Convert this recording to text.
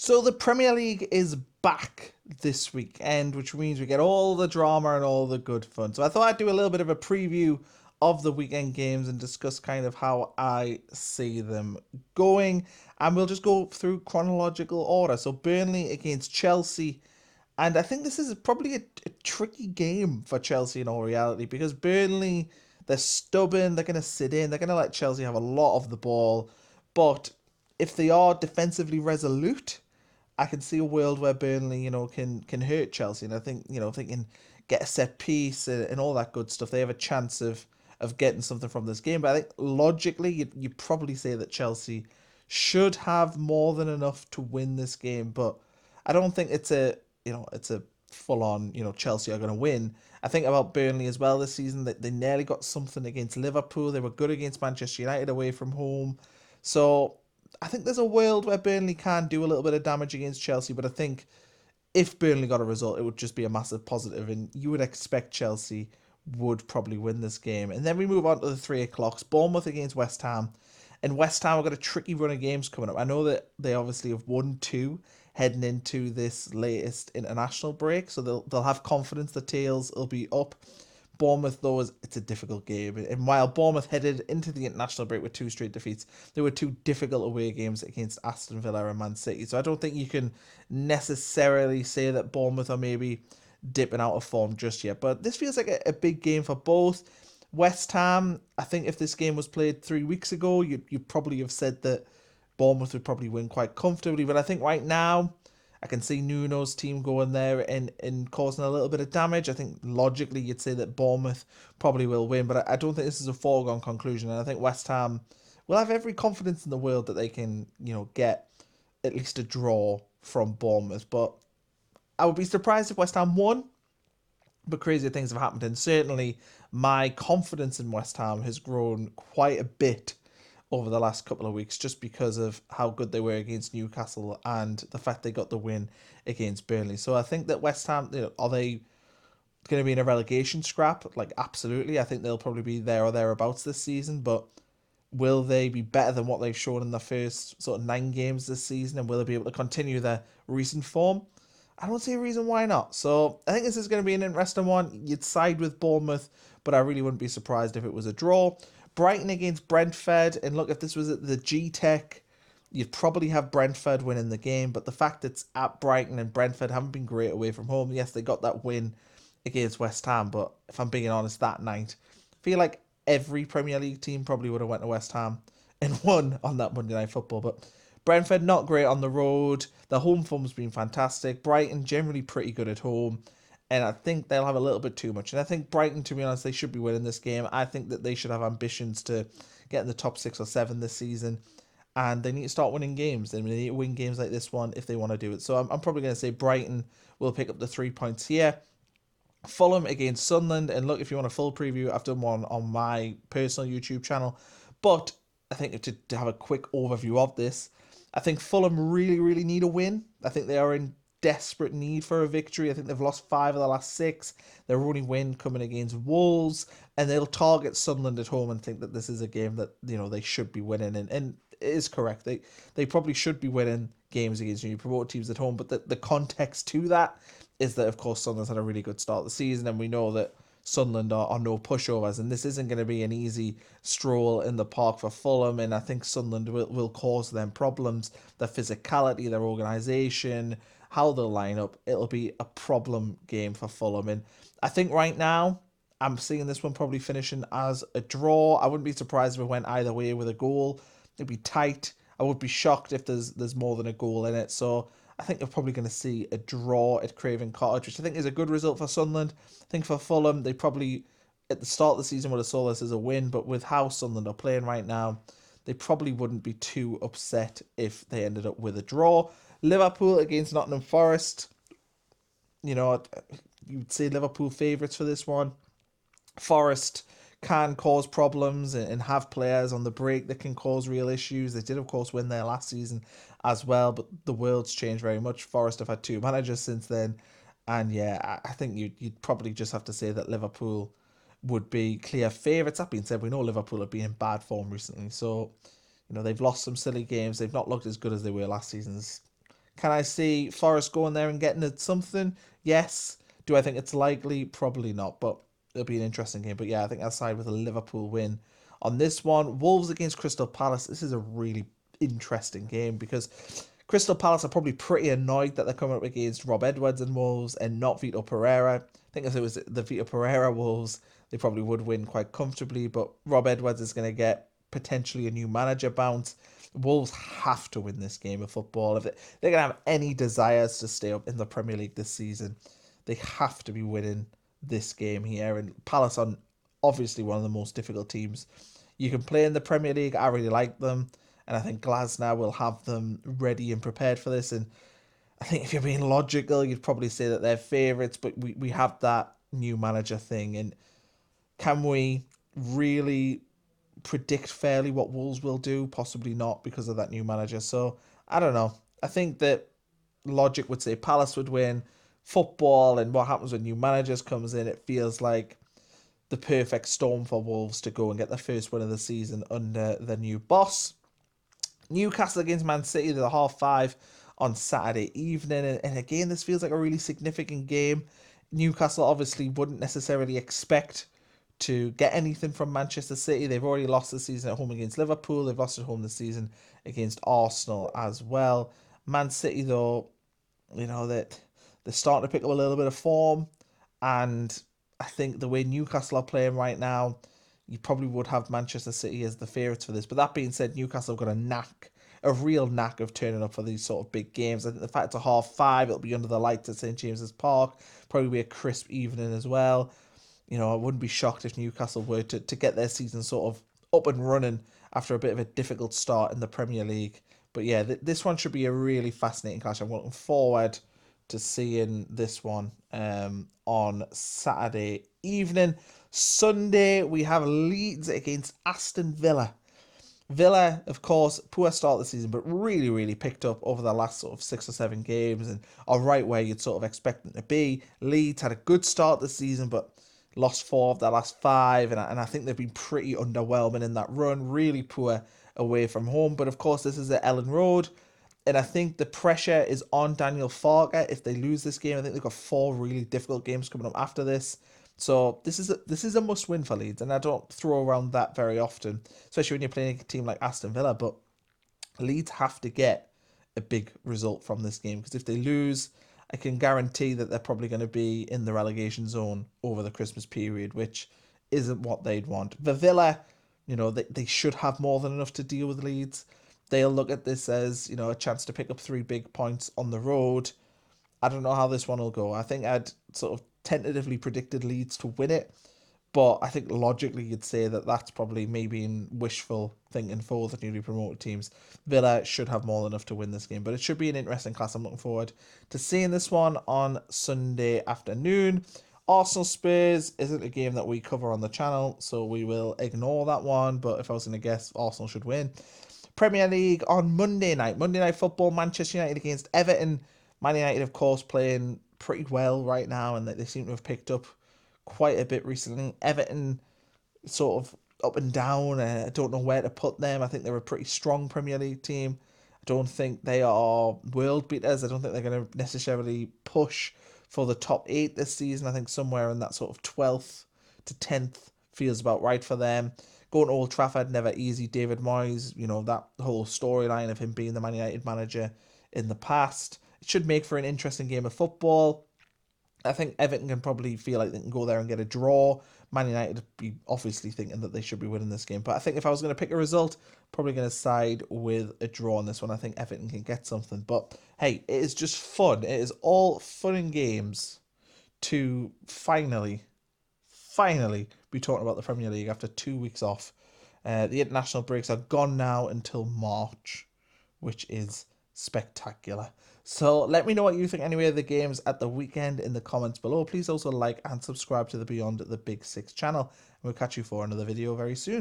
So the Premier League is back this weekend, which means we get all the drama and all the good fun. So I thought I'd do a little bit of a preview of the weekend games and discuss kind of how I see them going. And we'll just go through chronological order. So Burnley against Chelsea. And I think this is probably a tricky game for Chelsea in all reality because Burnley, they're stubborn, they're going to sit in, they're going to let Chelsea have a lot of the ball. But if they are defensively resolute, I can see a world where Burnley, can hurt Chelsea, and I think if they can get a set piece and all that good stuff, they have a chance of getting something from this game. But I think logically, you probably say that Chelsea should have more than enough to win this game, but I don't think it's a full on Chelsea are going to win. I think about Burnley as well this season that they nearly got something against Liverpool. They were good against Manchester United away from home, so I think there's a world where Burnley can do a little bit of damage against Chelsea, but I think if Burnley got a result, it would just be a massive positive, and you would expect Chelsea would probably win this game. And then we move on to the 3 o'clocks. Bournemouth against West Ham. And West Ham have got a tricky run of games coming up. I know that they obviously have won two heading into this latest international break, so they'll have confidence. The tails will be up. Bournemouth, though, it's a difficult game. And while Bournemouth headed into the international break with two straight defeats, there were two difficult away games against Aston Villa and Man City. So I don't think you can necessarily say that Bournemouth are maybe dipping out of form just yet. But this feels like a big game for both. West Ham, I think if this game was played 3 weeks ago, you'd probably have said that Bournemouth would probably win quite comfortably. But I think right now, I can see Nuno's team going there and causing a little bit of damage. I think logically you'd say that Bournemouth probably will win, but I don't think this is a foregone conclusion. And I think West Ham will have every confidence in the world that they can, get at least a draw from Bournemouth. But I would be surprised if West Ham won, but crazier things have happened. And certainly my confidence in West Ham has grown quite a bit over the last couple of weeks just because of how good they were against Newcastle and the fact they got the win against Burnley. So I think that West Ham, are they going to be in a relegation scrap? Like, absolutely. I think they'll probably be there or thereabouts this season, but will they be better than what they've shown in the first sort of 9 games this season, and will they be able to continue their recent form? I don't see a reason why not. So I think this is going to be an interesting one. You'd side with Bournemouth, but I really wouldn't be surprised if it was a draw. Brighton against Brentford, and look, if this was at the G Tech, you'd probably have Brentford winning the game. But the fact it's at Brighton and Brentford haven't been great away from home. Yes, they got that win against West Ham, but if I'm being honest, that night, I feel like every Premier League team probably would have went to West Ham and won on that Monday Night Football. But Brentford not great on the road. The home form's been fantastic. Brighton generally pretty good at home. And I think they'll have a little bit too much. And I think Brighton, to be honest, they should be winning this game. I think that they should have ambitions to get in the top 6 or 7 this season. And they need to start winning games. They need to win games like this one if they want to do it. So I'm probably going to say Brighton will pick up the 3 points here. Fulham against Sunderland. And look, if you want a full preview, I've done one on my personal YouTube channel. But I think to have a quick overview of this, I think Fulham really, really need a win. I think they are in desperate need for a victory. I think they've lost 5 of the last 6. Their only win coming against Wolves, and they'll target Sunderland at home and think that this is a game that they should be winning. And it is correct. They probably should be winning games against new promoted teams at home. But the context to that is that of course Sunderland's had a really good start of the season, and we know that Sunderland are no pushovers, and this isn't going to be an easy stroll in the park for Fulham, and I think Sunderland will cause them problems. Their physicality, their organisation, how they'll line up, it'll be a problem game for Fulham. And I think right now, I'm seeing this one probably finishing as a draw. I wouldn't be surprised if it went either way with a goal. It'd be tight. I would be shocked if there's more than a goal in it. So I think you're probably going to see a draw at Craven Cottage, which I think is a good result for Sunderland. I think for Fulham, they probably, at the start of the season, would have saw this as a win, but with how Sunderland are playing right now, they probably wouldn't be too upset if they ended up with a draw. Liverpool against Nottingham Forest. You'd say Liverpool favourites for this one. Forest can cause problems and have players on the break that can cause real issues. They did, of course, win there last season as well, but the world's changed very much. Forest have had 2 managers since then. And yeah, I think you'd probably just have to say that Liverpool would be clear favourites. That being said, we know Liverpool have been in bad form recently. So, they've lost some silly games. They've not looked as good as they were last season. There's Can I see Forest going there and getting it something? Yes. Do I think it's likely? Probably not, but it'll be an interesting game. But yeah, I think I'll side with a Liverpool win on this one. Wolves against Crystal Palace. This is a really interesting game because Crystal Palace are probably pretty annoyed that they're coming up against Rob Edwards and Wolves and not Vitor Pereira. I think if it was the Vitor Pereira Wolves, they probably would win quite comfortably, but Rob Edwards is going to get potentially a new manager bounce. Wolves have to win this game of football. If they're going to have any desires to stay up in the Premier League this season, they have to be winning this game here. And Palace are obviously one of the most difficult teams you can play in the Premier League. I really like them, and I think Glasner will have them ready and prepared for this. And I think if you're being logical, you'd probably say that they're favourites, but we have that new manager thing. And can we really predict fairly what Wolves will do? Possibly not because of that new manager. So I don't know. I think that logic would say Palace would win. Football and what happens when new managers comes in, it feels like the perfect storm for Wolves to go and get the first win of the season under the new boss. Newcastle against Man City, the 5:30 on Saturday evening. And again, this feels like a really significant game. Newcastle obviously wouldn't necessarily expect to get anything from Manchester City. They've already lost the season at home against Liverpool. They've lost at home this season against Arsenal as well. Man City, though, that they're starting to pick up a little bit of form, and I think the way Newcastle are playing right now, you probably would have Manchester City as the favourites for this. But that being said, Newcastle have got a real knack of turning up for these sort of big games. I think the fact it's a 5:30, it'll be under the lights at St James's Park, probably be a crisp evening as well. I wouldn't be shocked if Newcastle were to get their season sort of up and running after a bit of a difficult start in the Premier League. But yeah, this one should be a really fascinating clash. I'm looking forward to seeing this one on Saturday evening. Sunday, we have Leeds against Aston Villa. Villa, of course, poor start of the season, but really, really picked up over the last sort of 6 or 7 games and are right where you'd sort of expect them to be. Leeds had a good start this season, but lost 4 of their last 5, and I think they've been pretty underwhelming in that run. Really poor away from home, but of course, this is at Ellen Road. And I think the pressure is on Daniel Farke. If they lose this game, I think they've got 4 really difficult games coming up after this. So this is a must win for Leeds, and I don't throw around that very often, especially when you're playing a team like Aston Villa. But Leeds have to get a big result from this game, because if they lose, I can guarantee that they're probably going to be in the relegation zone over the Christmas period, which isn't what they'd want. The Villa, they should have more than enough to deal with Leeds. They'll look at this as, a chance to pick up 3 big points on the road. I don't know how this one will go. I think I'd sort of tentatively predicted Leeds to win it, but I think logically you'd say that that's probably maybe in wishful thinking for the newly promoted teams. Villa should have more than enough to win this game, but it should be an interesting class. I'm looking forward to seeing this one on Sunday afternoon. Arsenal Spurs isn't a game that we cover on the channel, so we will ignore that one, but if I was going to guess, Arsenal should win. Premier League on Monday Night Football, Manchester United against Everton. Man United, of course, playing pretty well right now, and they seem to have picked up quite a bit recently. Everton sort of up and down. I don't know where to put them. I think they're a pretty strong Premier League team. I don't think they are world beaters. I don't think they're going to necessarily push for the top 8 this season. I think somewhere in that sort of 12th to 10th feels about right for them. Going to Old Trafford, never easy. David Moyes, that whole storyline of him being the Man United manager in the past. It should make for an interesting game of football. I think Everton can probably feel like they can go there and get a draw. Man United would be obviously thinking that they should be winning this game. But I think if I was going to pick a result, probably going to side with a draw on this one. I think Everton can get something. But hey, it is just fun. It is all fun and games to finally be talking about the Premier League after 2 weeks off. The international breaks are gone now until March, which is spectacular. So let me know what you think anyway of the games at the weekend in the comments below. Please also like and subscribe to the Beyond the Big Six channel. And we'll catch you for another video very soon.